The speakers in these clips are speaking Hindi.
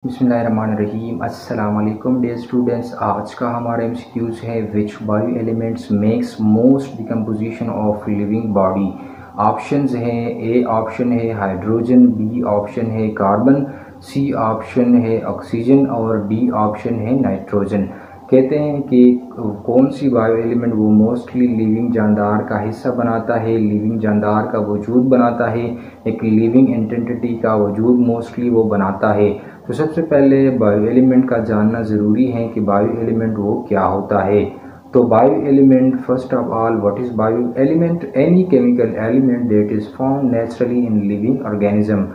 बिस्मिल्लाहिर्रहमानिर्रहीम। अस्सलाम वालेकुम डियर स्टूडेंट्स। आज का हमारा एमसीक्यूज है which bio elements makes most decomposition of living body. Options हैं, ए ऑप्शन है हाइड्रोजन, बी ऑप्शन है कार्बन, सी ऑप्शन है ऑक्सीजन और डी ऑप्शन है नाइट्रोजन। कहते हैं कि कौन सी बायो एलिमेंट वो मोस्टली लिविंग जानदार का हिस्सा बनाता है, लिविंग जानदार का वजूद बनाता है, एक लिविंग एंटिटी का वजूद मोस्टली वो बनाता है। तो सबसे पहले बायो एलिमेंट का जानना ज़रूरी है कि बायो एलिमेंट वो क्या होता है। तो bio element, first of all, what is bio element? Any chemical element that is form naturally in living organism.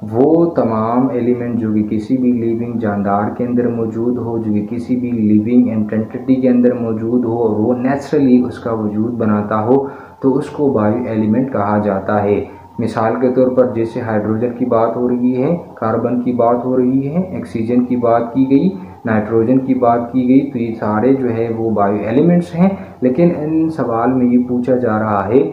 वो तमाम एलिमेंट जो कि किसी भी लिविंग जानदार के अंदर मौजूद हो, जो कि किसी भी लिविंग एंटिटी के अंदर मौजूद हो और वो नेचुरली उसका वजूद बनाता हो, तो उसको बायो एलिमेंट कहा जाता है। मिसाल के तौर पर जैसे हाइड्रोजन की बात हो रही है, कार्बन की बात हो रही है, ऑक्सीजन की बात की गई, नाइट्रोजन की बात की गई, तो ये सारे जो है वो बायो एलिमेंट्स हैं। लेकिन इन सवाल में ये पूछा जा रहा है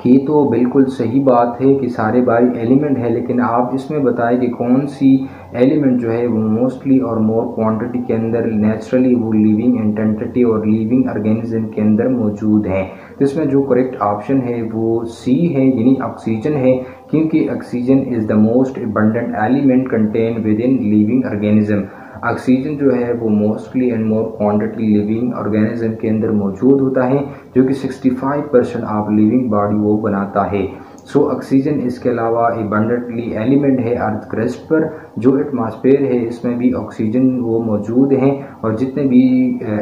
कि तो बिल्कुल सही बात है कि सारे बायो एलिमेंट है, लेकिन आप इसमें बताएं कि कौन सी एलिमेंट जो है वो मोस्टली और मोर क्वांटिटी के अंदर नेचुरली वो लिविंग एंटिटी और लिविंग ऑर्गेनिज्म के अंदर मौजूद है। तो इसमें जो करेक्ट ऑप्शन है वो सी है, यानी ऑक्सीजन है, क्योंकि oxygen is the most abundant element contain with in living organism. Oxygen जो है वो mostly and more quantity living organism के अंदर मौजूद होता है, जो कि 65% ऑफ लिविंग बॉडी वो बनाता है। सो ऑक्सीजन इसके अलावा अबंडेंटली एलिमेंट है अर्थ क्रस्ट पर। जो एटमॉस्फेयर है इसमें भी ऑक्सीजन वो मौजूद हैं, और जितने भी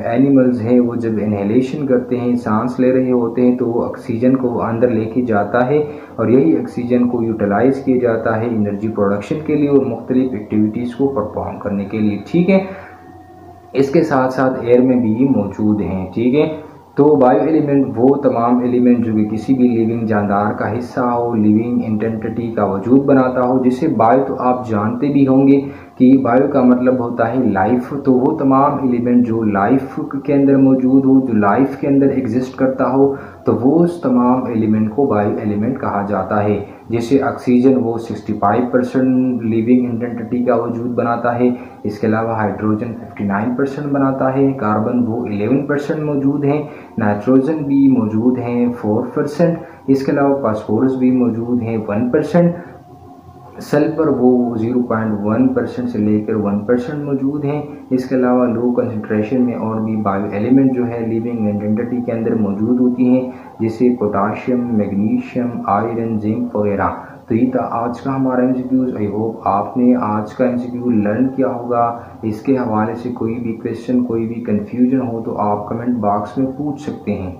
एनिमल्स हैं वो जब इनहेलेशन करते हैं, सांस ले रहे होते हैं, तो वो ऑक्सीजन को अंदर लेके जाता है और यही ऑक्सीजन को यूटिलाइज किया जाता है एनर्जी प्रोडक्शन के लिए और मुख्तलिफ एक्टिविटीज़ को परफॉर्म करने के लिए। ठीक है, इसके साथ साथ एयर में भी मौजूद हैं। ठीक है, तो बायो एलिमेंट वो तमाम एलिमेंट जो कि किसी भी लिविंग जानदार का हिस्सा हो, लिविंग एंटिटी का वजूद बनाता हो। जिसे बायो तो आप जानते भी होंगे कि बायो का मतलब होता है लाइफ। तो वो तमाम एलिमेंट जो लाइफ के अंदर मौजूद हो, जो लाइफ के अंदर एग्जिस्ट करता हो, तो वो उस तमाम एलिमेंट को बायो एलिमेंट कहा जाता है। जैसे ऑक्सीजन वो 65% लिविंग एंटिटी का वजूद बनाता है, इसके अलावा हाइड्रोजन 59% बनाता है, कार्बन वो 11% मौजूद है, नाइट्रोजन भी मौजूद हैं 4%, इसके अलावा फास्फोरस भी मौजूद हैं 1%, सल्फर वो 0.1% से लेकर 1% मौजूद हैं। इसके अलावा लो कंसंट्रेशन में और भी बायो एलिमेंट जो है लिविंग एंटिटी के अंदर मौजूद होती हैं, जैसे पोटाशियम, मैग्नीशियम, आयरन, जिंक वगैरह। तो ये था आज का हमारा एमसीक्यूज। आई होप आपने आज का एमसीक्यू लर्न किया होगा। इसके हवाले से कोई भी क्वेश्चन, कोई भी कन्फ्यूजन हो तो आप कमेंट बॉक्स में पूछ सकते हैं।